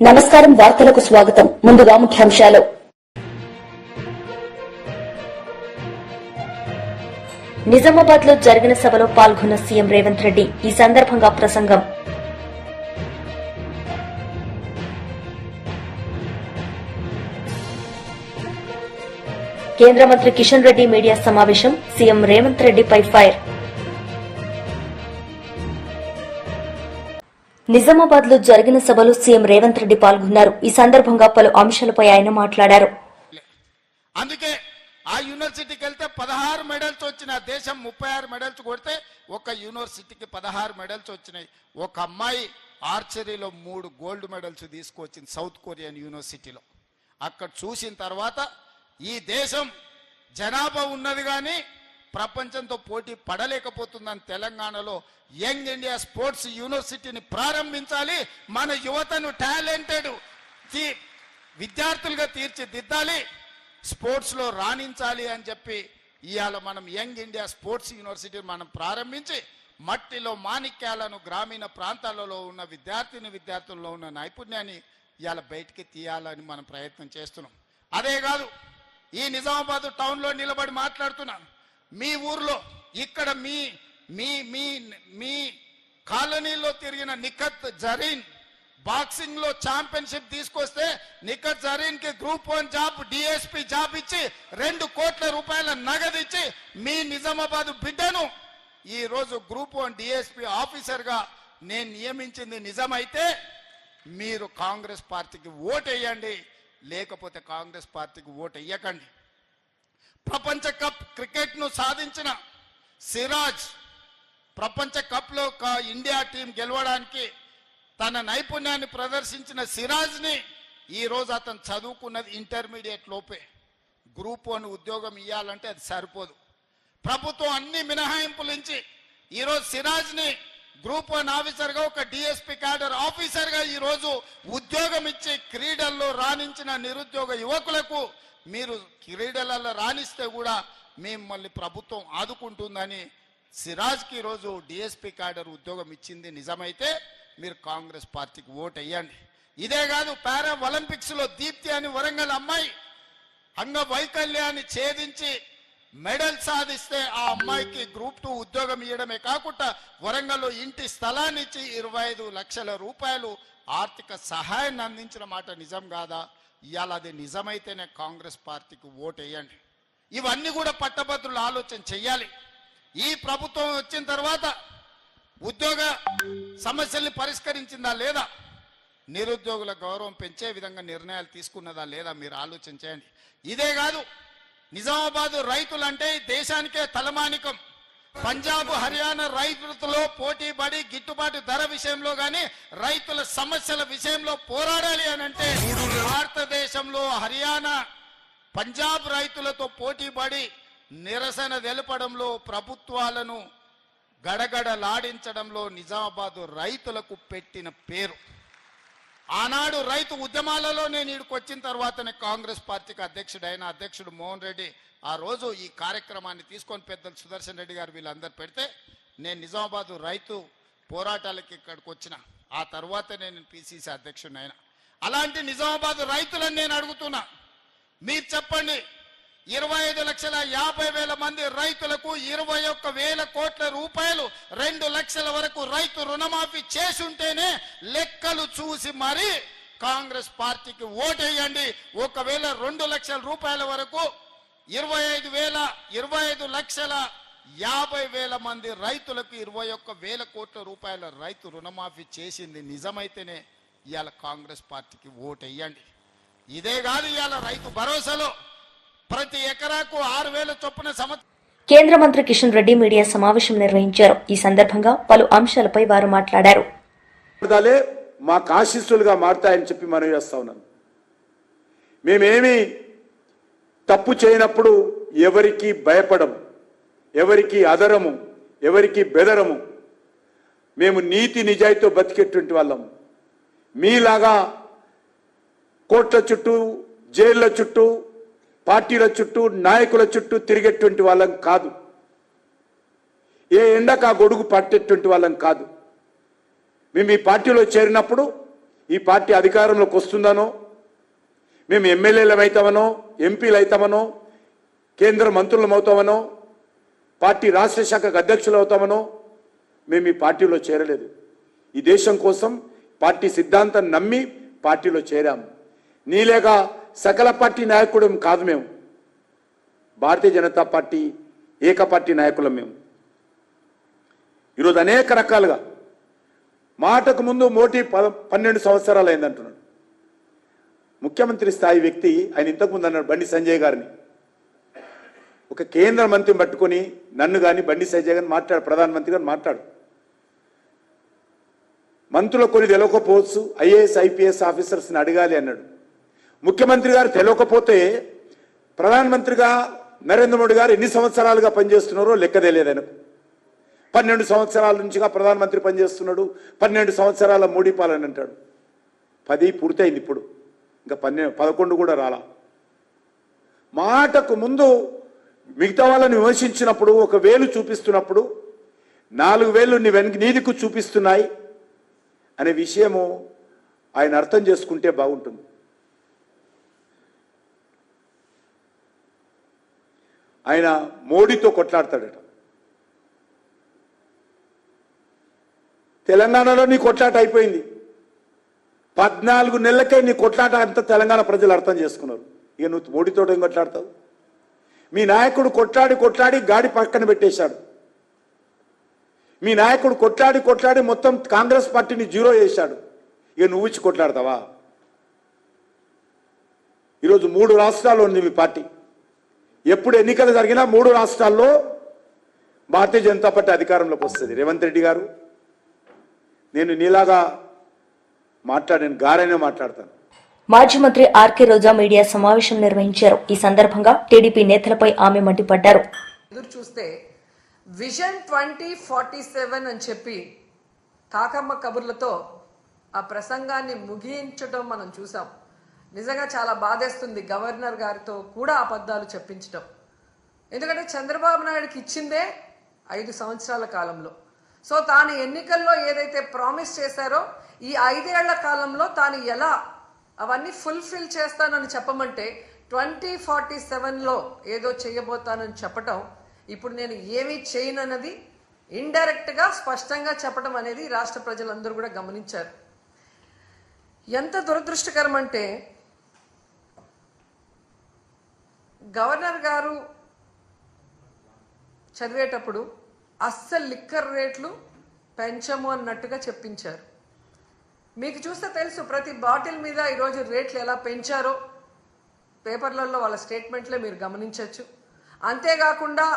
నమస్కారం వార్తలకు స్వాగతం. ముందుగా ముఖ్యాంశాలు. నిజామాబాద్ లో జరిగిన సభలో పాల్గొన్న సీఎం రేవంత్ రెడ్డి. ఈ సందర్భంగా ప్రసంగం. కేంద్ర మంత్రి కిషన్ రెడ్డి మీడియా సమావేశం. సీఎం రేవంత్ రెడ్డిపై ఫైర్. నిజామాబాద్ లో జరిగిన సభలో సీఎం రేవంత్ రెడ్డి పాల్గొన్నారు. ఈ సందర్భంగా పలు అంశాలపై ఆయన మాట్లాడారు. అందుకే ఆ యూనివర్సిటీకి వెళ్తే 16 మెడల్స్ వచ్చినాయి. దేశం 36 మెడల్స్ కొడితే ఒక యూనివర్సిటీకి 16 మెడల్స్ వచ్చినాయి. ఒక అమ్మాయి ఆర్చరీలో 3 గోల్డ్ మెడల్స్ తీసుకొచ్చింది సౌత్ కొరియన్ యూనివర్సిటీలో. అక్కడ చూసిన తర్వాత ఈ దేశం జనాభా ఉన్నది కానీ ప్రపంచంతో పోటీ పడలేకపోతుందని తెలంగాణలో యంగ్ ఇండియా స్పోర్ట్స్ యూనివర్సిటీని ప్రారంభించాలి. మన యువతను టాలెంటెడ్ విద్యార్థులుగా తీర్చిదిద్దాలి, స్పోర్ట్స్ లో రాణించాలి అని చెప్పి ఇవాళ మనం యంగ్ ఇండియా స్పోర్ట్స్ యూనివర్సిటీ మనం ప్రారంభించి మట్టిలో మాణిక్యాలను గ్రామీణ ప్రాంతాలలో ఉన్న విద్యార్థుల్లో ఉన్న నైపుణ్యాన్ని ఇవాళ బయటికి తీయాలని మనం ప్రయత్నం చేస్తున్నాం. అదే కాదు, ఈ నిజామాబాద్ టౌన్ లో నిలబడి మాట్లాడుతున్నాను. మీ ఊర్లో ఇక్కడ మీ మీ మీ మీ కాలనీలో తిరిగిన నిఖత్ జరీన్ బాక్సింగ్ లో ఛాంపియన్షిప్ తీసుకొస్తే నిఖత్ జరీన్ కి గ్రూప్ 1 జాబ్ డిఎస్పీ జాబ్ ఇచ్చి 2 కోట్ల రూపాయల నగదు ఇచ్చి మీ నిజామాబాద్ బిడ్డను ఈ రోజు గ్రూప్ 1 డిఎస్పీ ఆఫీసర్ గా నేను నియమించింది నిజమైతే మీరు కాంగ్రెస్ పార్టీకి ఓటేయండి, లేకపోతే కాంగ్రెస్ పార్టీకి ఓటేయకండి. ప్రపంచ కప్ క్రికెట్ ను సాధించిన సిరాజ్ ప్రపంచ కప్ లో ఇండియా టీం గెలవడానికి తన నైపుణ్యాన్ని ప్రదర్శించిన సిరాజ్ ని ఈ రోజు అతను చదువుకున్నది ఇంటర్మీడియట్ లోపే. గ్రూప్ 1 ఉద్యోగం ఇవ్వాలంటే అది సరిపోదు. ప్రభుత్వం అన్ని మినహాయింపులు ఇచ్చి ఈరోజు సిరాజ్ ని గ్రూప్ 1 ఆఫీసర్ గా ఒక డిఎస్పీ క్యాడర్ ఆఫీసర్ గా ఈ రోజు ఉద్యోగం ఇచ్చి క్రీడల్లో రాణించిన నిరుద్యోగ యువకులకు మీరు క్రీడలలో రాణిస్తే కూడా మిమ్మల్ని ప్రభుత్వం ఆదుకుంటుందని సిరాజ్కి ఈరోజు డిఎస్పీ క్యాడర్ ఉద్యోగం ఇచ్చింది నిజమైతే మీరు కాంగ్రెస్ పార్టీకి ఓటు వేయండి. ఇదే కాదు, పారా ఒలింపిక్స్ లో దీప్తి అని వరంగల్ అమ్మాయి అంగవైకల్యాన్ని ఛేదించి మెడల్ సాధిస్తే ఆ అమ్మాయికి గ్రూప్ 2 ఉద్యోగం ఇవ్వడమే కాకుండా వరంగల్లో ఇంటి స్థలాన్ని ఇచ్చి 25 లక్షల రూపాయలు ఆర్థిక సహాయాన్ని అందించిన మాట నిజం కాదా? ఇవాళ అది నిజమైతేనే కాంగ్రెస్ పార్టీకి ఓటు వేయండి. ఇవన్నీ కూడా పట్టభద్రులు ఆలోచన చెయ్యాలి. ఈ ప్రభుత్వం వచ్చిన తర్వాత ఉద్యోగ సమస్యల్ని పరిష్కరించిందా లేదా, నిరుద్యోగుల గౌరవం పెంచే విధంగా నిర్ణయాలు తీసుకున్నదా లేదా మీరు ఆలోచన చేయండి. ఇదే కాదు, నిజామాబాద్ రైతులంటే దేశానికే తలమానికం. పంజాబ్ హర్యానా రైతులతో పోటీ పడి గిట్టుబాటు ధర విషయంలో గాని రైతుల సమస్యల విషయంలో పోరాడాలి అని అంటే భారతదేశంలో హర్యానా పంజాబ్ రైతులతో పోటీ పడి నిరసన తెలపడంలో ప్రభుత్వాలను గడగడలాడించడంలో నిజామాబాద్ రైతులకు పెట్టిన పేరు. ఆనాడు రైతు ఉద్యమాలలో నేను ఇక్కడికి వచ్చిన తర్వాతనే కాంగ్రెస్ పార్టీకి అధ్యక్షుడు మోహన్ రెడ్డి ఆ రోజు ఈ కార్యక్రమాన్ని తీసుకొని పెద్దలు సుదర్శన్ రెడ్డి గారు వీళ్ళందరూ పెడితే నేను నిజామాబాద్ రైతు పోరాటాలకి ఇక్కడికి వచ్చిన. ఆ తర్వాత నేను పిసిసి అధ్యక్షుడిని అయినా. అలాంటి నిజామాబాద్ రైతులను నేను అడుగుతున్నా, మీరు చెప్పండి, 25,50,000 మంది రైతులకు 21,000 కోట్ల రూపాయలు 2 లక్షల వరకు రైతు రుణమాఫీ చేసుంటేనే లెక్కలు చూసి మరి కాంగ్రెస్ పార్టీకి ఓటేయండి. ఒకవేళ 2 లక్షల రూపాయల వరకు 25,50,000 మంది రైతులకు 21,000 కోట్ల రూపాయల రైతు రుణమాఫీ చేసింది నిజమైతేనే ఇవాళ కాంగ్రెస్ పార్టీకి ఓటేయండి. ఇదే కాదు, ఇవాళ రైతు భరోసాలో ప్రతి ఎకరాకు 6,000 చొప్పున కేంద్ర మంత్రి కిషన్ రెడ్డి మీడియా సమావేశం నిర్వహించారు. ఈ సందర్భంగా పలు అంశాలపై వారు మాట్లాడారు. మాకు ఆశీస్సులుగా మారుతాయని చెప్పి మనం చేస్తా ఉన్నాను. మేమేమి తప్పు చేయనప్పుడు ఎవరికి భయపడము, ఎవరికి అదరము, ఎవరికి బెదరము. మేము నీతి నిజాయితీతో బతికేటువంటి వాళ్ళం. మీలాగా కోట్ల చుట్టూ, జైళ్ల చుట్టూ, పార్టీల చుట్టూ, నాయకుల చుట్టూ తిరిగేటువంటి వాళ్ళం కాదు. ఏ ఎండకు ఆ గొడుగు పట్టేటువంటి వాళ్ళం కాదు. మేము ఈ పార్టీలో చేరినప్పుడు ఈ పార్టీ అధికారంలోకి వస్తుందనో, మేము ఎమ్మెల్యేలు అవుతామనో, ఎంపీలు అవుతామనో, కేంద్ర మంత్రులం అవుతామనో, పార్టీ రాష్ట్ర శాఖకు అధ్యక్షులు అవుతామనో మేము ఈ పార్టీలో చేరలేదు. ఈ దేశం కోసం పార్టీ సిద్ధాంతం నమ్మి పార్టీలో చేరాము. నీలేగా సకల పార్టీ నాయకుడు కాదు. మేము భారతీయ జనతా పార్టీ ఏకపార్టీ నాయకులం. మేము ఈరోజు అనేక రకాలుగా మాటకు ముందు మోటీ 12 సంవత్సరాలు అయిందంటున్నాడు. ముఖ్యమంత్రి స్థాయి వ్యక్తి ఆయన ఇంతకుముందు అన్నాడు బండి సంజయ్ గారిని, ఒక కేంద్ర మంత్రిని పట్టుకొని నన్ను కానీ బండి సంజయ్ గారిని మాట్లాడు, ప్రధానమంత్రి గారిని మాట్లాడు, మంత్రులకు కొన్ని తెలియకపోవచ్చు, ఐఏఎస్ ఐపీఎస్ ఆఫీసర్స్ని అడగాలి అన్నాడు. ముఖ్యమంత్రి గారు తెలియకపోతే ప్రధానమంత్రిగా నరేంద్ర మోడీ గారు ఎన్ని సంవత్సరాలుగా పనిచేస్తున్నారో లెక్క తెలియదు ఆయనకు. 12 సంవత్సరాల నుంచిగా ప్రధానమంత్రి పనిచేస్తున్నాడు, 12 సంవత్సరాల మోడీ పాలన అంటాడు. 10 పూర్తయింది, ఇప్పుడు ఇంకా 11 కూడా రాలా. మాటకు ముందు మిగతా వాళ్ళని విమర్శించినప్పుడు ఒక వేలు చూపిస్తున్నప్పుడు 4 వేలు నీదికు చూపిస్తున్నాయి అనే విషయము ఆయన అర్థం చేసుకుంటే బాగుంటుంది. ఆయన మోడీతో కొట్లాడతాడట. తెలంగాణలో నీ కొట్లాట అయిపోయింది. 14 నెలలకే నీ కొట్లాట అంతా తెలంగాణ ప్రజలు అర్థం చేసుకున్నారు. ఇక నువ్వు మోడీతో ఏం కొట్లాడతావు? మీ నాయకుడు కొట్లాడి గాడి పక్కన పెట్టేశాడు. మీ నాయకుడు కొట్లాడి మొత్తం కాంగ్రెస్ పార్టీని జీరో చేశాడు. ఇక నువ్వు ఇచ్చి కొట్లాడతావా? ఈరోజు 3 రాష్ట్రాల్లో ఉంది మీ పార్టీ. ఎప్పుడు ఎన్నికలు జరిగినా 3 రాష్ట్రాల్లో భారతీయ జనతా పార్టీ అధికారంలోకి వస్తుంది. రేవంత్ రెడ్డి గారు, నేను నీలాగా మాట్లాడాను, గారైనా మాట్లాడతాను. మాజీ మంత్రి ఆర్కే రోజా మీడియా సమావేశం నిర్వహించారు. ఈ సందర్భంగా టీడీపీ నేతలపై ఆమె మండిపడ్డారు. ఎదురు చూస్తే విజన్ 2047 అని చెప్పి కాకమ్మ కబుర్లతో ఆ ప్రసంగాన్ని ముగించడం మనం చూసాం. నిజంగా చాలా బాధేస్తుంది గవర్నర్ గారితో కూడా అబద్ధాలు చెప్పించడం. ఎందుకంటే చంద్రబాబు నాయుడుకి ఇచ్చిందే 5 సంవత్సరాల కాలంలో. సో తాను ఎన్నికల్లో ఏదైతే ప్రామిస్ చేశారో ఈ 5 ఏళ్ల కాలంలో తాను ఎలా అవన్నీ ఫుల్ఫిల్ చేస్తానని చెప్పమంటే 2047లో ఏదో చేయబోతానని చెప్పటం, ఇప్పుడు నేను ఏమీ చేయనన్నది ఇండైరెక్ట్గా స్పష్టంగా చెప్పడం అనేది రాష్ట్ర ప్రజలందరూ కూడా గమనించారు. ఎంత దురదృష్టకరం అంటే గవర్నర్ గారు చదివేటప్పుడు అస్సలు లిక్కర్ రేట్లు పెంచము అన్నట్టుగా చెప్పించారు. మీకు చూస్తే తెలుసు ప్రతి బాటిల్ మీద ఈరోజు రేట్లు ఎలా పెంచారో పేపర్లలో వాళ్ళ స్టేట్మెంట్లే మీరు గమనించవచ్చు. అంతేకాకుండా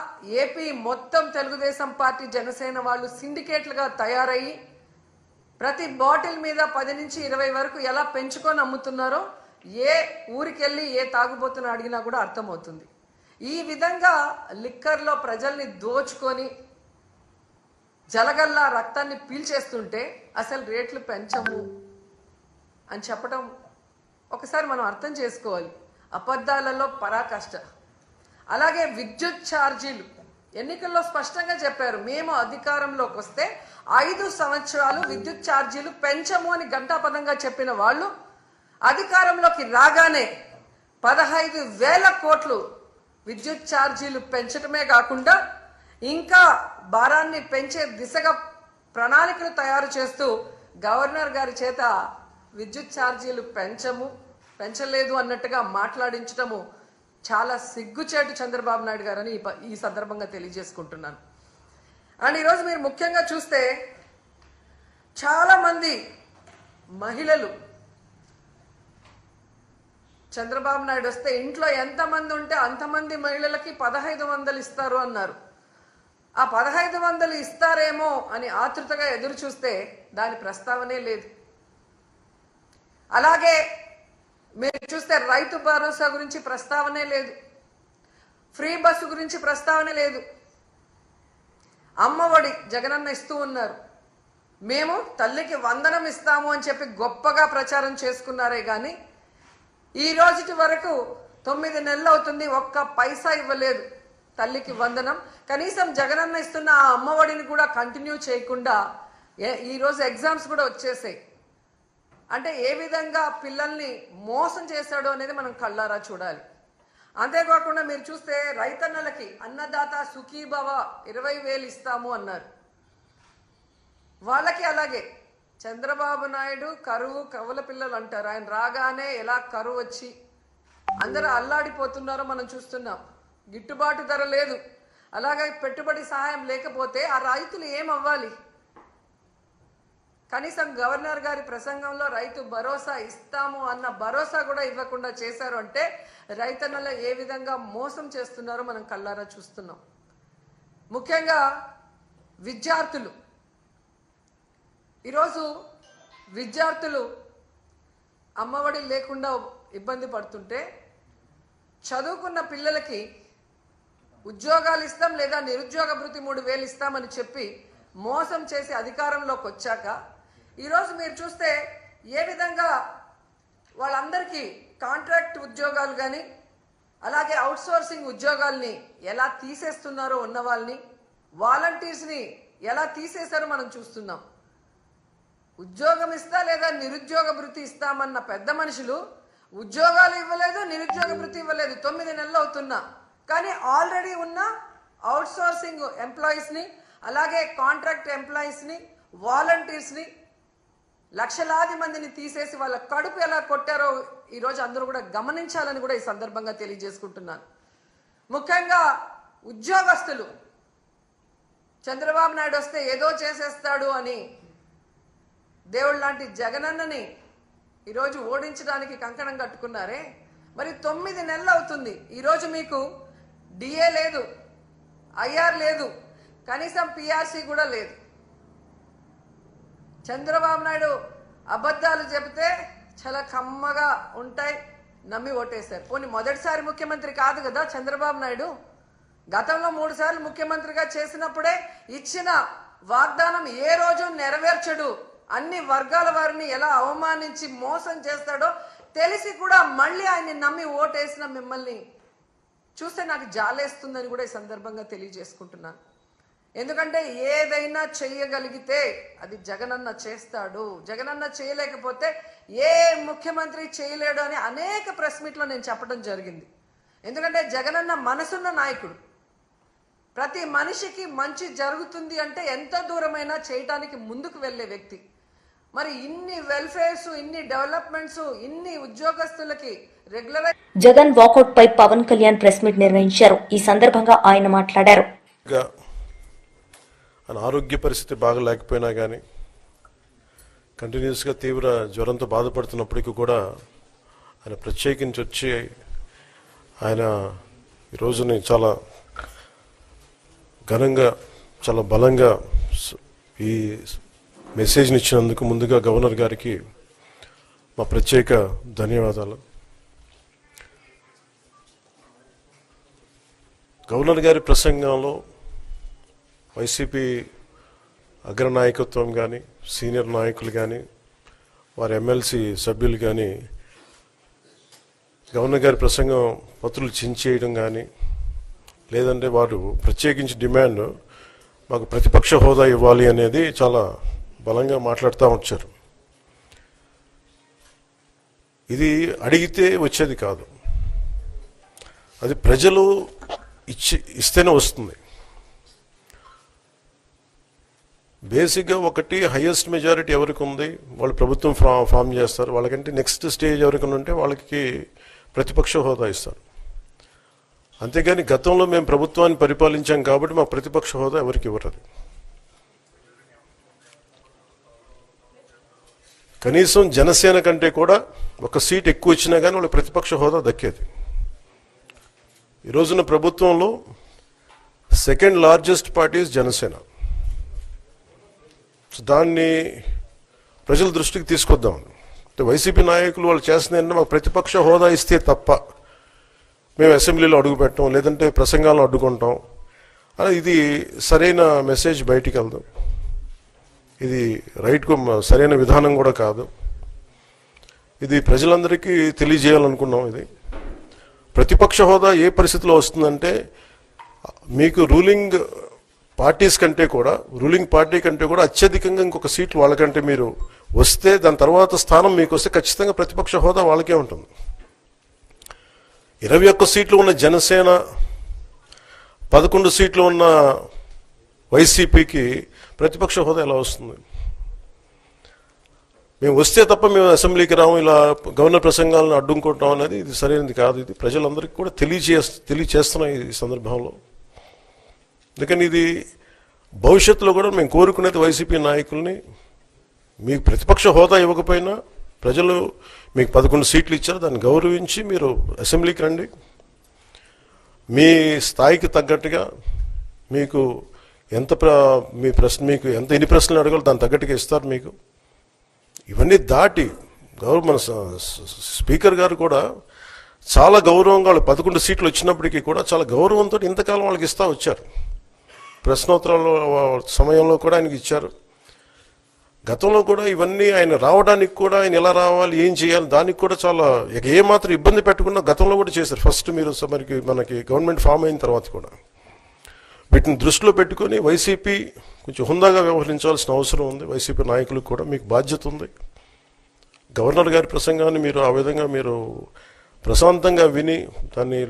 ఏపీ మొత్తం తెలుగుదేశం పార్టీ జనసేన వాళ్ళు సిండికేట్లుగా తయారయ్యి ప్రతి బాటిల్ మీద 10 నుంచి 20 వరకు ఎలా పెంచుకొని అమ్ముతున్నారో ఏ ఊరికెళ్ళి ఏ తాగుబోతున్న అడిగినా కూడా అర్థమవుతుంది. ఈ విధంగా లిక్కర్లో ప్రజల్ని దోచుకొని జలగల్లా రక్తాన్ని పీల్చేస్తుంటే అసలు రేట్లు పెంచము అని చెప్పడం ఒకసారి మనం అర్థం చేసుకోవాలి. అబద్ధాలలో పరాకాష్ట. అలాగే విద్యుత్ ఛార్జీలు ఎన్నికల్లో స్పష్టంగా చెప్పారు, మేము అధికారంలోకి వస్తే 5 సంవత్సరాలు విద్యుత్ ఛార్జీలు పెంచము అని ఘంటాపథంగా చెప్పిన వాళ్ళు అధికారంలోకి రాగానే 15,000 కోట్లు విద్యుత్ ఛార్జీలు పెంచడమే కాకుండా ఇంకా భారాన్ని పెంచే దిశగా ప్రణాళికలు తయారు చేస్తూ గవర్నర్ గారి చేత విద్యుత్ ఛార్జీలు పెంచలేదు అన్నట్టుగా మాట్లాడించడము చాలా సిగ్గుచేటు చంద్రబాబు నాయుడు గారని ఈ సందర్భంగా తెలియజేసుకుంటున్నాను. అండ్ ఈరోజు మీరు ముఖ్యంగా చూస్తే చాలా మంది మహిళలు చంద్రబాబు నాయుడు వస్తే ఇంట్లో ఎంతమంది ఉంటే అంతమంది మహిళలకి 1500 ఇస్తారు అన్నారు. ఆ 1500 ఇస్తారేమో అని ఆతృతగా ఎదురు చూస్తే దాని ప్రస్తావనే లేదు. అలాగే మీరు చూస్తే రైతు భరోసా గురించి ప్రస్తావనే లేదు, ఫ్రీ బస్సు గురించి ప్రస్తావన లేదు, అమ్మఒడి జగనన్న ఇస్తూ ఉన్నారు, మేము తల్లికి వందనం ఇస్తాము అని చెప్పి గొప్పగా ప్రచారం చేసుకున్నారే కానీ ఈ రోజుటి వరకు 9 నెలలు అవుతుంది, ఒక్క పైసా ఇవ్వలేదు తల్లికి వందనం. కనీసం జగనన్న ఇస్తున్న ఆ అమ్మఒడిని కూడా కంటిన్యూ చేయకుండా ఈరోజు ఎగ్జామ్స్ కూడా వచ్చేసాయి. అంటే ఏ విధంగా పిల్లల్ని మోసం చేశాడో అనేది మనం కళ్ళారా చూడాలి. అంతేకాకుండా మీరు చూస్తే రైతన్నలకి అన్నదాత సుఖీభవ 20,000 ఇస్తాము అన్నారు. వాళ్ళకి అలాగే చంద్రబాబు నాయుడు కవుల పిల్లలు అంటారు. ఆయన రాగానే ఎలా కరువు వచ్చి అందరూ అల్లాడిపోతున్నారో మనం చూస్తున్నాం. గిట్టుబాటు ధర లేదు, అలాగే పెట్టుబడి సహాయం లేకపోతే ఆ రైతులు ఏమవ్వాలి? కనీసం గవర్నర్ గారి ప్రసంగంలో రైతు భరోసా ఇస్తాము అన్న భరోసా కూడా ఇవ్వకుండా చేశారు అంటే రైతన్నలు ఏ విధంగా మోసం చేస్తున్నారో మనం కళ్ళారా చూస్తున్నాం. ముఖ్యంగా విద్యార్థులు, ఈరోజు విద్యార్థులు అమ్మఒడి లేకుండా ఇబ్బంది పడుతుంటే చదువుకున్న పిల్లలకి ఉద్యోగాలు ఇస్తాం లేదా నిరుద్యోగ భృతి 3,000 ఇస్తామని చెప్పి మోసం చేసి అధికారంలోకి వచ్చాక ఈరోజు మీరు చూస్తే ఏ విధంగా వాళ్ళందరికీ కాంట్రాక్ట్ ఉద్యోగాలు కానీ అలాగే అవుట్సోర్సింగ్ ఉద్యోగాల్ని ఎలా తీసేస్తున్నారో ఉన్న వాళ్ళని, వాలంటీర్స్ని ఎలా తీసేశారో మనం చూస్తున్నాం. ఉద్యోగం ఇస్తా లేదా నిరుద్యోగ భృతి ఇస్తామన్న పెద్ద మనుషులు ఉద్యోగాలు ఇవ్వలేదు, నిరుద్యోగ భృతి ఇవ్వలేదు. 9 నెలలు అవుతున్నా కానీ ఆల్రెడీ ఉన్న అవుట్సోర్సింగ్ ఎంప్లాయీస్ని అలాగే కాంట్రాక్ట్ ఎంప్లాయీస్ని వాలంటీర్స్ని లక్షలాది మందిని తీసేసి వాళ్ళ కడుపు ఎలా కొట్టారో ఈరోజు అందరూ కూడా గమనించాలని కూడా ఈ సందర్భంగా తెలియజేసుకుంటున్నాను. ముఖ్యంగా ఉద్యోగస్తులు చంద్రబాబు నాయుడు వస్తే ఏదో చేసేస్తాడు అని దేవుడు లాంటి జగనన్నని ఈరోజు ఓడించడానికి కంకణం కట్టుకున్నారే. మరి 9 నెలలు అవుతుంది, ఈరోజు మీకు డిఏ లేదు, ఐఆర్ లేదు, కనీసం పిఆర్సీ కూడా లేదు. చంద్రబాబు నాయుడు అబద్ధాలు చెబితే చాలా కమ్మగా ఉంటాయి, నమ్మి ఓటేశారు. పోనీ మొదటిసారి ముఖ్యమంత్రి కాదు కదా చంద్రబాబు నాయుడు. గతంలో 3 సార్లు ముఖ్యమంత్రిగా చేసినప్పుడే ఇచ్చిన వాగ్దానం ఏ రోజు నెరవేర్చడు, అన్ని వర్గాల వారిని ఎలా అవమానించి మోసం చేస్తాడో తెలిసి కూడా మళ్ళీ ఆయన్ని నమ్మి ఓటేసిన మిమ్మల్ని చూస్తే నాకు జాలేస్తుందని కూడా ఈ సందర్భంగా తెలియజేసుకుంటున్నాను. ఎందుకంటే ఏదైనా చెయ్యగలిగితే అది జగనన్న చేస్తాడు, జగనన్న చేయలేకపోతే ఏ ముఖ్యమంత్రి చేయలేడు అని అనేక ప్రెస్ మీట్లో నేను చెప్పడం జరిగింది. ఎందుకంటే జగనన్న మనసున్న నాయకుడు, ప్రతి మనిషికి మంచి జరుగుతుంది అంటే ఎంత దూరమైనా చేయటానికి ముందుకు వెళ్ళే వ్యక్తి. మరి ఇన్ని వెల్ఫేర్స్, ఇన్ని డెవలప్మెంట్స్, ఇన్ని ఉద్యోగస్తులకి రెగ్యులర్ జగన్ వాకౌట్ పై పవన్ కళ్యాణ్ ప్రెస్ మీట్ నిర్వహించారు. ఈ సందర్భంగా ఆయన మాట్లాడారు. ఆయన ఆరోగ్య పరిస్థితి బాగా లేకపోయినా కానీ కంటిన్యూస్గా తీవ్ర జ్వరంతో బాధపడుతున్నప్పటికీ కూడా ఆయన ప్రత్యేకించి వచ్చి ఆయన ఈ రోజుని చాలా ఘనంగా చాలా బలంగా ఈ మెసేజ్ని ఇచ్చినందుకు ముందుగా గవర్నర్ గారికి మా ప్రత్యేక ధన్యవాదాలు. గవర్నర్ గారి ప్రసంగంలో వైసీపీ అగ్రనాయకత్వం కానీ సీనియర్ నాయకులు కానీ వారి ఎమ్మెల్సీ సభ్యులు కానీ గవర్నర్ గారి ప్రసంగం పత్రులు చించేయడం కానీ లేదంటే వారు ప్రత్యేకించి డిమాండ్ మాకు ప్రతిపక్ష హోదా ఇవ్వాలి అనేది చాలా బలంగా మాట్లాడుతూ వచ్చారు. ఇది అడిగితే వచ్చేది కాదు, అది ప్రజలు ఇస్తేనే వస్తుంది. బేసిక్గా ఒకటి హైయెస్ట్ మెజారిటీ ఎవరికి ఉంది వాళ్ళు ప్రభుత్వం ఫామ్ చేస్తారు, వాళ్ళకంటే నెక్స్ట్ స్టేజ్ ఎవరికి ఉంటే వాళ్ళకి ప్రతిపక్ష హోదా ఇస్తారు. అంతేగాని గతంలో మేము ప్రభుత్వాన్ని పరిపాలించాం కాబట్టి మా ప్రతిపక్ష హోదా ఎవరికి ఇవ్వరు. కనీసం జనసేన కంటే కూడా ఒక సీట్ ఎక్కువ ఇచ్చినా కానీ వాళ్ళకి ప్రతిపక్ష హోదా దక్కేది. ఈ రోజున ప్రభుత్వంలో సెకండ్ లార్జెస్ట్ పార్టీ జనసేన. దాన్ని ప్రజల దృష్టికి తీసుకొద్దాం. వైసీపీ నాయకులు వాళ్ళు చేస్తున్నారంటే మాకు ప్రతిపక్ష హోదా ఇస్తే తప్ప మేము అసెంబ్లీలో అడుగు పెట్టాం లేదంటే ప్రసంగాలను అడ్డుకుంటాం అని ఇది సరైన మెసేజ్ బయటికి వెళ్దాం. ఇది రైట్కు సరైన విధానం కూడా కాదు. ఇది ప్రజలందరికీ తెలియజేయాలనుకున్నాం. ఇది ప్రతిపక్ష హోదా ఏ పరిస్థితిలో వస్తుందంటే మీకు రూలింగ్ పార్టీ కంటే కూడా అత్యధికంగా ఇంకొక సీట్లు వాళ్ళకంటే మీరు వస్తే దాని తర్వాత స్థానం మీకు వస్తే ఖచ్చితంగా ప్రతిపక్ష హోదా వాళ్ళకే ఉంటుంది. 21 సీట్లు ఉన్న జనసేన, 11 సీట్లు ఉన్న వైసీపీకి ప్రతిపక్ష హోదా ఎలా వస్తుంది? మేము వస్తే తప్ప మేము అసెంబ్లీకి రాము, ఇలా గవర్నర్ ప్రసంగాలను అడ్డుకుంటాం అనేది ఇది సరైనది కాదు. ఇది ప్రజలందరికీ కూడా తెలియచేస్తున్నాయి ఈ సందర్భంలో. అందుకని ఇది భవిష్యత్తులో కూడా మేము కోరుకునేది వైసీపీ నాయకుల్ని, మీకు ప్రతిపక్ష హోదా ఇవ్వకపోయినా ప్రజలు మీకు 11 సీట్లు ఇచ్చారు, దాన్ని గౌరవించి మీరు అసెంబ్లీకి రండి. మీ స్థాయికి తగ్గట్టుగా మీకు మీకు ఎన్ని ప్రశ్నలు అడగాలో దాన్ని తగ్గట్టుగా ఇస్తారు మీకు. ఇవన్నీ దాటి మన స్పీకర్ గారు కూడా చాలా గౌరవంగా వాళ్ళు 11 సీట్లు వచ్చినప్పటికీ కూడా చాలా గౌరవంతో ఇంతకాలం వాళ్ళకి ఇస్తూ వచ్చారు. ప్రశ్నోత్తరాల సమయంలో కూడా ఆయనకి ఇచ్చారు. గతంలో కూడా ఇవన్నీ ఆయన రావడానికి కూడా ఆయన ఎలా రావాలి, ఏం చేయాలి, దానికి కూడా చాలా ఏమాత్రం ఇబ్బంది పెట్టకుండా గతంలో కూడా చేశారు. ఫస్ట్ మీరు మనకి గవర్నమెంట్ ఫామ్ అయిన తర్వాత కూడా వీటిని దృష్టిలో పెట్టుకొని వైసీపీ కొంచెం హుందాగా వ్యవహరించాల్సిన అవసరం ఉంది. వైసీపీ నాయకులకు కూడా మీకు బాధ్యత ఉంది. గవర్నర్ గారి ప్రసంగాన్ని మీరు ఆ విధంగా మీరు ప్రశాంతంగా విని దాన్ని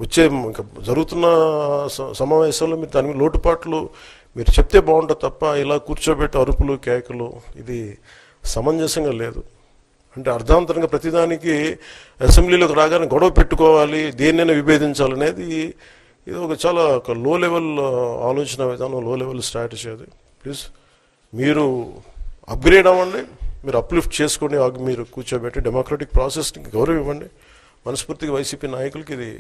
వచ్చే జరుగుతున్న సమావేశంలో మీరు దాని లోటుపాట్లు మీరు చెప్తే బాగుంటుంది తప్ప ఇలా కూర్చోబెట్టి అరుపులు కేకలు ఇది సమంజసంగా లేదు. అంటే అర్ధాంతరంగా ప్రతిదానికి అసెంబ్లీలోకి రాగానే గొడవ పెట్టుకోవాలి, దేన్నైనా విభేదించాలనేది ఇది చాలా లో లెవెల్ ఆలోచన విధానం, లో లెవెల్ స్ట్రాటజీ. అది ప్లీజ్ మీరు అప్గ్రేడ్ అవ్వండి, మీరు అప్లిఫ్ట్ చేసుకొని మీరు కూర్చోబెట్టి డెమోక్రటిక్ ప్రాసెస్కి గౌరవం ఇవ్వండి. మనస్ఫూర్తిగా వైసీపీ నాయకులకి ఇది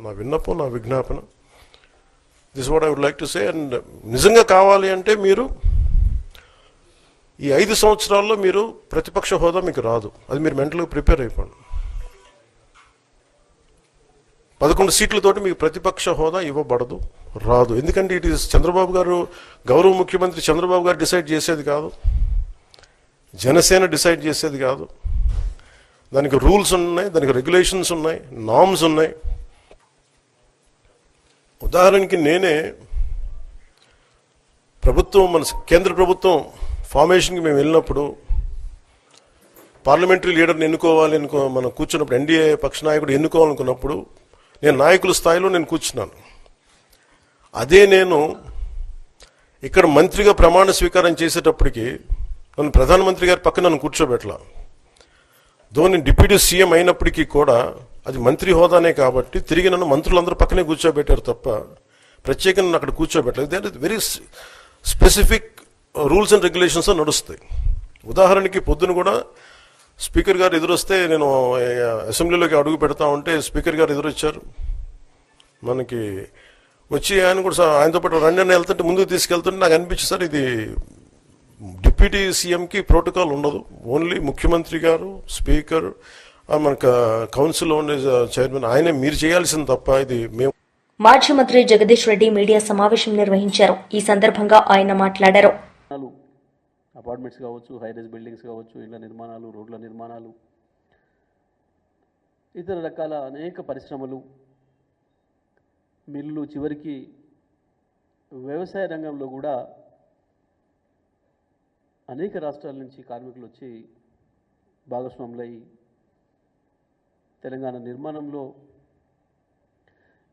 నా విన్నపం, నా విజ్ఞాపన. This what I would like to say. And నిజంగా కావాలి అంటే మీరు ఈ 5 సంవత్సరాల్లో మీరు ప్రతిపక్ష హోదా మీకు రాదు, అది మీరు మెంటల్గా ప్రిపేర్ అయిపోండి. 11 సీట్లతోటి మీకు ప్రతిపక్ష హోదా ఇవ్వబడదు, రాదు. ఎందుకంటే ఇట్ ఈస్ చంద్రబాబు గారు, గౌరవ ముఖ్యమంత్రి చంద్రబాబు గారు డిసైడ్ చేసేది కాదు, జనసేన డిసైడ్ చేసేది కాదు. దానికి రూల్స్ ఉన్నాయి, దానికి రెగ్యులేషన్స్ ఉన్నాయి, నామ్స్ ఉన్నాయి. ఉదాహరణకి నేనే ప్రభుత్వం, మన కేంద్ర ప్రభుత్వం ఫార్మేషన్కి మేము వెళ్ళినప్పుడు పార్లమెంటరీ లీడర్ని ఎన్నుకోవాలి మనం కూర్చున్నప్పుడు, ఎన్డీఏ పక్ష నాయకుడు ఎన్నుకోవాలనుకున్నప్పుడు నేను నాయకుల స్థాయిలో నేను కూర్చున్నాను. అదే నేను ఇక్కడ మంత్రిగా ప్రమాణ స్వీకారం చేసేటప్పటికి నన్ను ప్రధానమంత్రి గారి పక్కన నన్ను కూర్చోబెట్టలా. ధోని డిప్యూటీ సీఎం అయినప్పటికీ కూడా అది మంత్రి హోదానే కాబట్టి తిరిగి నన్ను మంత్రులందరూ పక్కనే కూర్చోబెట్టారు తప్ప ప్రత్యేకంగా నన్ను అక్కడ కూర్చోబెట్టలేదు. They are very specific rules and regulations నడుస్తాయి. ఉదాహరణకి పొద్దున కూడా స్పీకర్ గారు ఎదురొస్తే నేను అసెంబ్లీలోకి అడుగు పెడతా ఉంటే స్పీకర్ గారు ఎదురొచ్చారు. మనకి వచ్చి ఆయన కూడా ఆయనతో పాటు రండి అని వెళ్తుంటే ముందుకు తీసుకెళ్తుంటే నాకు అనిపించింది, సార్ ఇది డిప్యూటీ సీఎంకి ప్రోటోకాల్ ఉండదు, ఓన్లీ ముఖ్యమంత్రి గారు, స్పీకర్, మనకు కౌన్సిల్లో ఉండే చైర్మన్ ఆయనే మీరు చేయాల్సింది తప్ప ఇది మేము. మాజీ మంత్రి జగదీష్ రెడ్డి మీడియా సమావేశం నిర్వహించారు. ఈ సందర్భంగా ఆయన మాట్లాడారు. అపార్ట్మెంట్స్ కావచ్చు, హైరైజ్ బిల్డింగ్స్ కావచ్చు, ఇళ్ల నిర్మాణాలు, రోడ్ల నిర్మాణాలు, ఇతర రకాల అనేక పరిశ్రమలు, మిల్లులు, చివరికి వ్యవసాయ రంగంలో కూడా అనేక రాష్ట్రాల నుంచి కార్మికులు వచ్చి భాగస్వాములై తెలంగాణ నిర్మాణంలో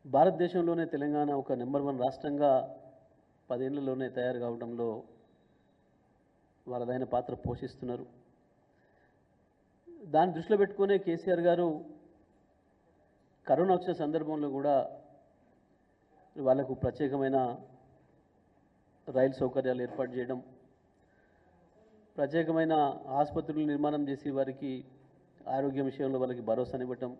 భారతదేశంలోనే తెలంగాణ ఒక నెంబర్ 1 రాష్ట్రంగా 10 ఏళ్లలోనే తయారు కావడంలో వాళ్ళదైన పాత్ర పోషిస్తున్నారు. దాన్ని దృష్టిలో పెట్టుకునే కేసీఆర్ గారు కరోనా వచ్చిన సందర్భంలో కూడా వాళ్ళకు ప్రత్యేకమైన రైలు సౌకర్యాలు ఏర్పాటు చేయడం, ప్రత్యేకమైన ఆసుపత్రులు నిర్మాణం చేసి వారికి ఆరోగ్య విషయంలో వాళ్ళకి భరోసానివ్వటం,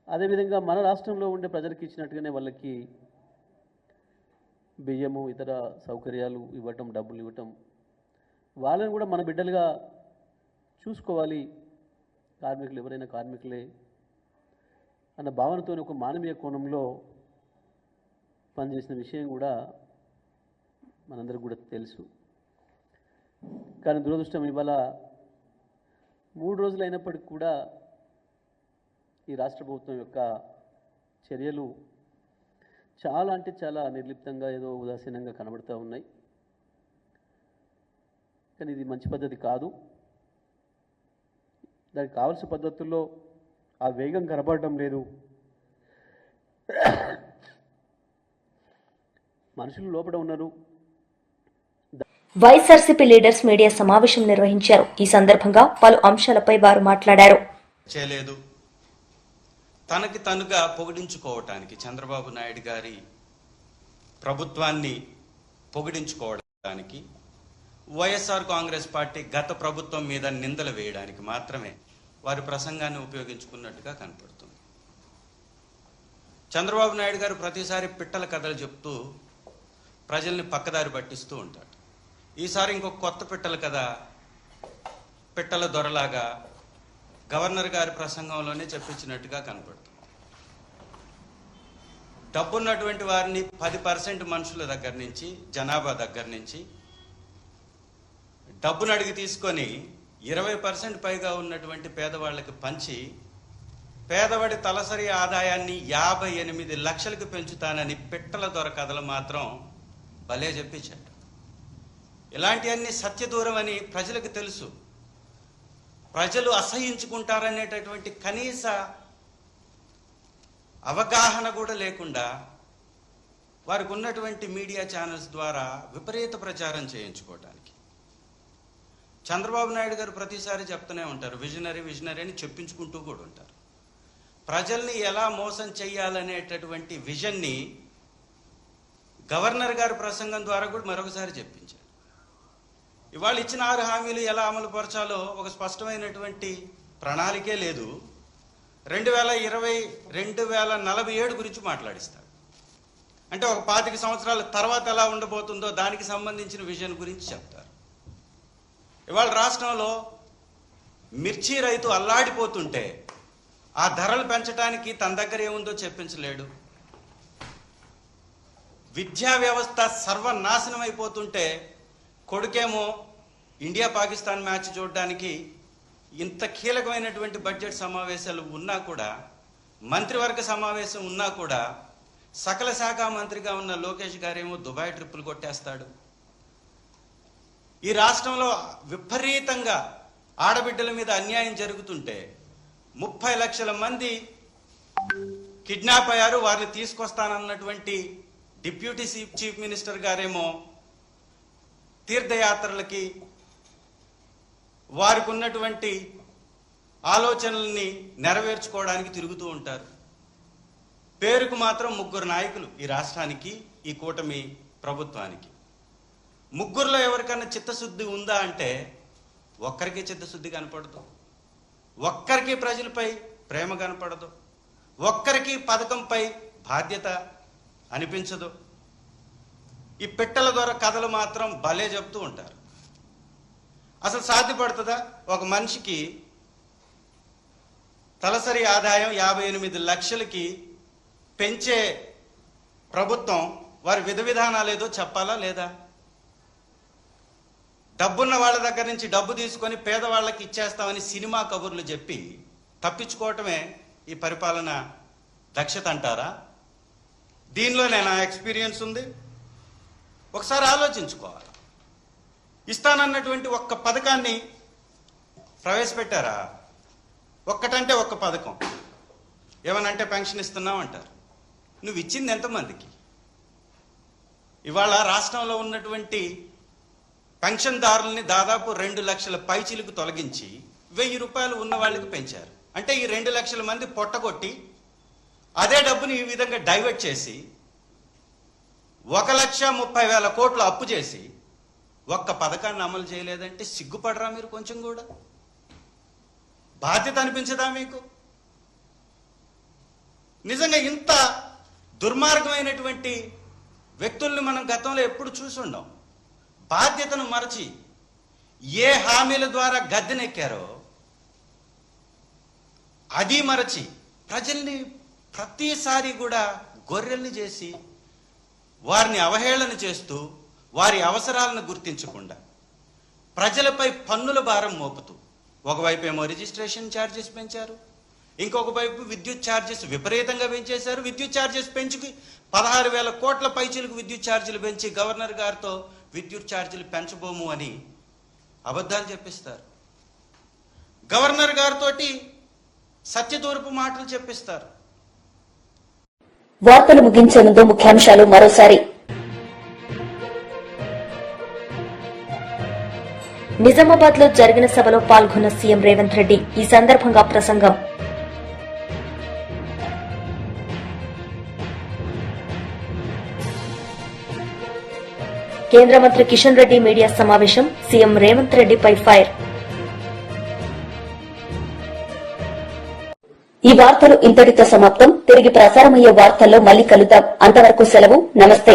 అదేవిధంగా మన రాష్ట్రంలో ఉండే ప్రజలకు ఇచ్చినట్టుగానే వాళ్ళకి బియ్యము, ఇతర సౌకర్యాలు ఇవ్వటం, డబ్బులు ఇవ్వటం, వాళ్ళని కూడా మన బిడ్డలుగా చూసుకోవాలి, కార్మికులు ఎవరైనా కార్మికులే అన్న భావనతో ఒక మానవీయ కోణంలో పనిచేసిన విషయం కూడా మనందరికీ కూడా తెలుసు. కానీ దురదృష్టం ఇవాళ 3 రోజులు అయినప్పటికీ కూడా ఈ రాష్ట్ర ప్రభుత్వం యొక్క చర్యలు చాలా అంటే చాలా నిర్లిప్తంగా, ఏదో ఉదాసీనంగా కనబడుతూ ఉన్నాయి. కానీ ఇది మంచి పద్ధతి కాదు. దానికి కావాల్సిన పద్ధతుల్లో ఆ వేగం కనబడటం లేదు. మనుషులు లోపల ఉన్నారు. వైఎస్ఆర్సీపీ లీడర్స్ మీడియా సమావేశం నిర్వహించారు. ఈ సందర్భంగా పలు అంశాలపై వారు మాట్లాడారు. చేయలేదు. తనకి తనుగా పొగిడించుకోవటానికి, చంద్రబాబు నాయుడు గారి ప్రభుత్వాన్ని పొగిడించుకోవడానికి, వైఎస్ఆర్ కాంగ్రెస్ పార్టీ గత ప్రభుత్వం మీద నిందలు వేయడానికి మాత్రమే వారి ప్రసంగాన్ని ఉపయోగించుకున్నట్టుగా కనపడుతుంది. చంద్రబాబు నాయుడు గారు ప్రతిసారి పిట్టల కథలు చెప్తూ ప్రజల్ని పక్కదారి పట్టిస్తూ ఉంటాడు. ఈసారి ఇంకొక కొత్త పిట్టల కథ, పిట్టల దొరలాగా గవర్నర్ గారి ప్రసంగంలోనే చెప్పించినట్టుగా కనపడుతుంది. డబ్బున్నటువంటి వారిని 10% మనుషుల దగ్గర నుంచి, జనాభా దగ్గర నుంచి డబ్బును అడిగి తీసుకొని 20% పైగా ఉన్నటువంటి పేదవాళ్ళకి పంచి పేదవాడి తలసరి ఆదాయాన్ని 58 లక్షలకు పెంచుతానని పిట్టల దొర కథలు మాత్రం భలే చెప్పించాడు. ఇలాంటివన్నీ సత్యదూరం అని ప్రజలకు తెలుసు. ప్రజలు అసహించుకుంటారనేటటువంటి కనీస అవగాహన కూడా లేకుండా వారికి ఉన్నటువంటి మీడియా ఛానల్స్ ద్వారా విపరీత ప్రచారం చేయించుకోవడానికి. చంద్రబాబు నాయుడు గారు ప్రతిసారి చెప్తూనే ఉంటారు, విజనరీ విజనరీ అని చెప్పించుకుంటూ కూడా ఉంటారు. ప్రజల్ని ఎలా మోసం చేయాలనేటటువంటి విజన్ని గవర్నర్ గారి ప్రసంగం ద్వారా కూడా మరొకసారి చెప్పించారు. ఇవాళ ఇచ్చిన 6 హామీలు ఎలా అమలు పరచాలో ఒక స్పష్టమైనటువంటి ప్రణాళికే లేదు. 2020, 2047 గురించి మాట్లాడిస్తారు. అంటే ఒక 25 సంవత్సరాల తర్వాత ఎలా ఉండబోతుందో దానికి సంబంధించిన విజన్ గురించి చెప్తారు. ఇవాళ రాష్ట్రంలో మిర్చి రైతు అల్లాడిపోతుంటే ఆ ధరలు పెంచడానికి తన దగ్గర ఏముందో చెప్పించలేడు. విద్యా వ్యవస్థ సర్వనాశనం అయిపోతుంటే కొడుకేమో ఇండియా పాకిస్తాన్ మ్యాచ్ చూడడానికి ఇంత కీలకమైనటువంటి బడ్జెట్ సమావేశాలు ఉన్నా కూడా, మంత్రివర్గ సమావేశం ఉన్నా కూడా సకల శాఖ మంత్రిగా ఉన్న లోకేష్ గారేమో దుబాయ్ ట్రిప్పులు కొట్టేస్తాడు. ఈ రాష్ట్రంలో విపరీతంగా ఆడబిడ్డల మీద అన్యాయం జరుగుతుంటే 30 లక్షల మంది కిడ్నాప్ అయ్యారు, వారిని తీసుకొస్తానన్నటువంటి డిప్యూటీ చీఫ్ మినిస్టర్ గారేమో తీర్థయాత్రలకి వారికి ఉన్నటువంటి ఆలోచనల్ని నెరవేర్చుకోవడానికి తిరుగుతూ ఉంటారు. పేరుకు మాత్రం 3 నాయకులు ఈ రాష్ట్రానికి, ఈ కూటమి ప్రభుత్వానికి. 3లో ఎవరికన్నా చిత్తశుద్ధి ఉందా అంటే ఒక్కరికి చిత్తశుద్ధి కనపడదు, ఒక్కరికి ప్రజలపై ప్రేమ కనపడదు, ఒక్కరికి పథకంపై బాధ్యత అనిపించదు. ఈ పిట్టల ద్వారా కథలు మాత్రం భలే చెప్తూ ఉంటారు. అసలు సాధ్యపడుతుందా? ఒక మనిషికి తలసరి ఆదాయం 58 లక్షలకి పెంచే ప్రభుత్వం వారి విధానాలు ఏదో చెప్పాలా లేదా? డబ్బున్న వాళ్ళ దగ్గర నుంచి డబ్బు తీసుకొని పేదవాళ్ళకి ఇచ్చేస్తామని సినిమా కబుర్లు చెప్పి తప్పించుకోవటమే ఈ పరిపాలన దక్షత అంటారా? దీనిలో నా ఎక్స్పీరియన్స్ ఉంది. ఒకసారి ఆలోచించుకోవాలి. ఇస్తానన్నటువంటి ఒక్క పథకాన్ని ప్రవేశపెట్టారా? ఒక్కటంటే ఒక్క పథకం. ఏమనంటే పెన్షన్ ఇస్తున్నావు అంటారు. నువ్వు ఇచ్చింది ఎంతమందికి? ఇవాళ రాష్ట్రంలో ఉన్నటువంటి పెన్షన్దారుల్ని దాదాపు 2 లక్షల పైచీలకు తొలగించి 1000 రూపాయలు ఉన్న వాళ్ళకి పెంచారు. అంటే ఈ 2 లక్షల మంది పొట్టగొట్టి అదే డబ్బుని ఈ విధంగా డైవర్ట్ చేసి 1,30,000 కోట్లు అప్పు చేసి ఒక్క పథకాన్ని అమలు చేయలేదంటే సిగ్గుపడరా మీరు? కొంచెం కూడా బాధ్యత అనిపించదా మీకు? నిజంగా ఇంత దుర్మార్గమైనటువంటి వ్యక్తుల్ని మనం గతంలో ఎప్పుడు చూసి ఉండం. బాధ్యతను మరచి ఏ హామీల ద్వారా గద్దెనెక్కారో అది మరచి ప్రజల్ని ప్రతిసారి కూడా గొర్రెల్ని చేసి వారిని అవహేళన చేస్తూ వారి అవసరాలను గుర్తించకుండా ప్రజలపై పన్నుల భారం మోపుతూ ఒకవైపు ఏమో రిజిస్ట్రేషన్ ఛార్జెస్ పెంచారు, ఇంకొక వైపు విద్యుత్ ఛార్జెస్ విపరీతంగా పెంచేశారు. విద్యుత్ ఛార్జెస్ పెంచుకి 16,000 కోట్ల పైచీలకు విద్యుత్ ఛార్జీలు పెంచి గవర్నర్ గారితో విద్యుత్ ఛార్జీలు పెంచబోము అని అబద్ధాలు చెప్పిస్తారు. గవర్నర్ గారితో సత్యదూరపు మాటలు చెప్పిస్తారు. వార్తలు ముగించే ముందు ముఖ్యాంశాలు మరోసారి. నిజామాబాద్ లో జరిగిన సభలో పాల్గొన్న సీఎం రేవంత్ రెడ్డి. ఈ సందర్భంగా ప్రసంగం. కేంద్ర మంత్రి కిషన్ రెడ్డి మీడియా సమావేశం. సీఎం రేవంత్ రెడ్డిపై ఫైర్. ఈ వార్తలు ఇంతటితో సమాప్తం. తిరిగి ప్రసారమయ్యే వార్తల్లో మళ్లీ కలుద్దాం. అంతవరకు సెలవు. నమస్తే.